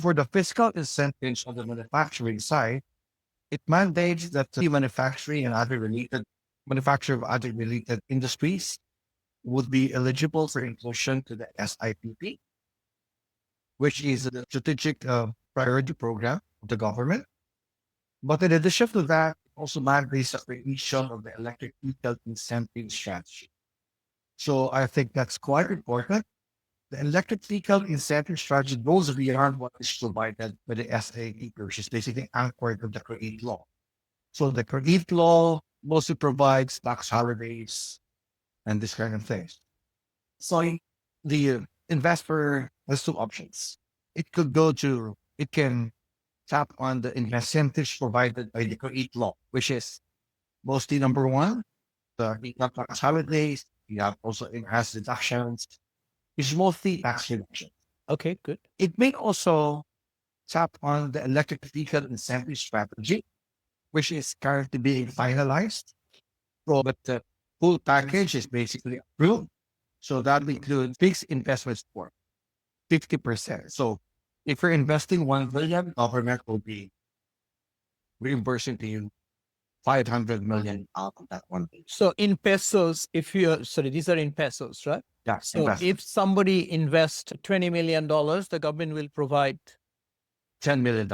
For the fiscal incentives on the manufacturing side, it mandates that the manufacturing and other related manufacture of other related industries would be eligible for inclusion to the SIPP, which is the strategic priority program of the government. But in addition to that, it also mandates the creation of the electric vehicle incentive strategy. So I think that's quite important. The electric vehicle incentive strategy goes beyond what is provided by the SAE, which is basically anchored to the CREATE law. So the CREATE law mostly provides tax holidays and this kind of things. So the investor has two options. It can tap on the incentives provided by the CREATE law, which is mostly number one, the income tax holidays. You have also enhanced deductions. It's mostly tax reduction. Okay, good. It may also tap on the electric vehicle incentive strategy, which is currently being finalized. So, but the full package is basically approved. So that includes fixed investment support, 50%. So if you're investing 1 billion, government will be reimbursing to you 500 million out of that 1 billion. So in pesos, sorry, these are in pesos, right? Yes, So if somebody invests $20 million, the government will provide $10 million.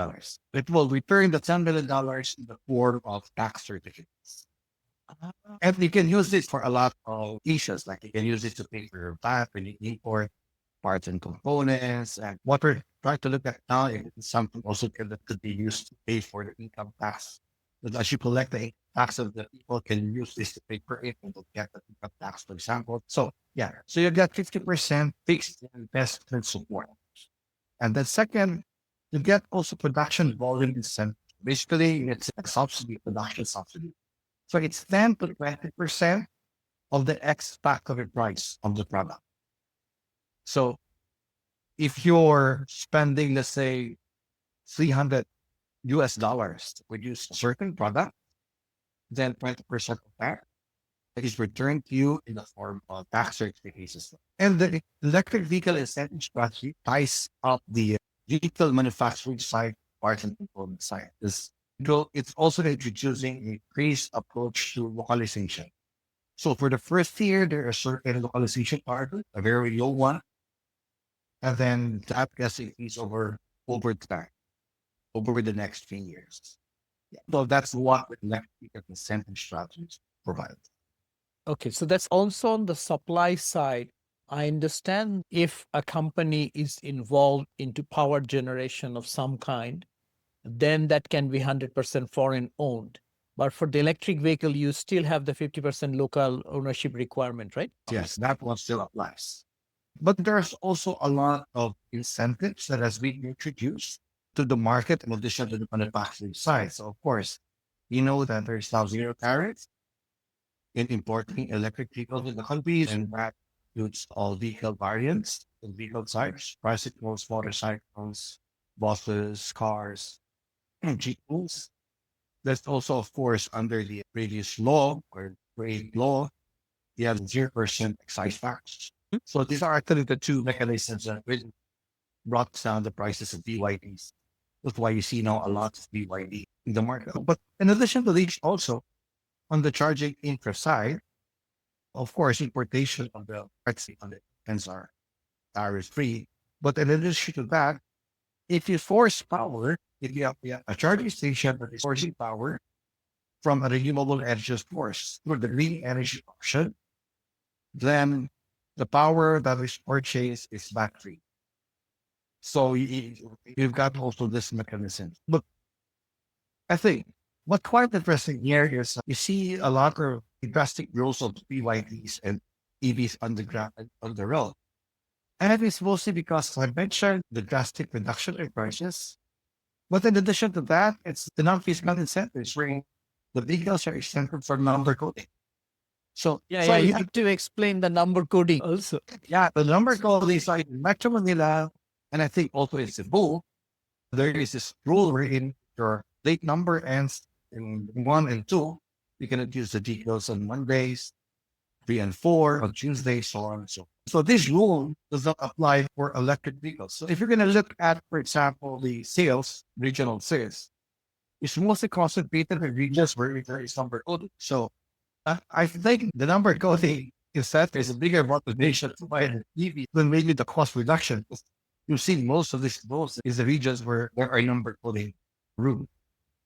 It will return the $10 million in the form of tax certificates. And you can use this for a lot of issues, like you can use it to pay for your VAT when you import parts and components. And what we're trying to look at now is something also that could be used to pay for the income tax. But as you collect the income tax of the people, can use this to pay for it and to get the income tax, for example. So yeah, so you get 50% fixed investment support. And then second, you get also production volume incentive. Basically, it's a subsidy, production subsidy. So it's 10 to 20% of the X factory price of the product. So if you're spending, let's say, 300 US dollars to produce a certain product, then 20% of that is returned to you in the form of tax certificates. And the electric vehicle incentive strategy ties up the vehicle manufacturing side, parts and component side. It's also introducing a phased approach to localization. So for the first year, there are certain localization targets, a very low one, and then that gets increased over time, over the next 3 years. Yeah. So that's what the electric incentive strategies provide. Okay, so that's also on the supply side. I understand if a company is involved into power generation of some kind, then that can be 100% foreign owned. But for the electric vehicle, you still have the 50% local ownership requirement, right? Yes, that one still applies. But there's also a lot of incentives that has been introduced to the market in addition to the manufacturing side. So of course, you know that there's now zero tariffs in importing electric vehicles in the countries, and that includes all vehicle variants and vehicle types, bicycles, motorcycles, buses, cars, and jeeps. That's also, of course, under the previous law or trade law, you have 0% excise tax. So these are actually the two mechanisms that really brought down the prices of BYDs. That's why you see now a lot of BYD in the market. But in addition to these, also on the charging infra side, of course, importation of the parts on the ends are tariff free. But in addition to that, if you source power, if you have a charging station that is sourcing power from a renewable energy source through the green energy option, then the power that is purchased is battery. So you've got also this mechanism. But I think what's quite interesting here is you see a lot of drastic growth of BYDs and EVs on the ground on the road. And it's mostly because I mentioned the drastic reduction in prices. But in addition to that, it's the non-fiscal incentives where the vehicles are exempted from number coding. So Yeah, you have to explain the number coding also. Yeah, the number coding is like Metro Manila, and I think also in Cebu, there is this rule wherein your late number ends in 1 and 2. You cannot use the details on Mondays, 3 and 4 on Tuesdays, so on and so forth. So this rule does not apply for electric vehicles. So if you're going to look at, for example, the sales, regional sales, it's mostly concentrated in regions where there is number coding. So I think the number coding is that there's a bigger motivation to buy an EV than maybe the cost reduction. You see most of these growth is the regions where there are number coding room.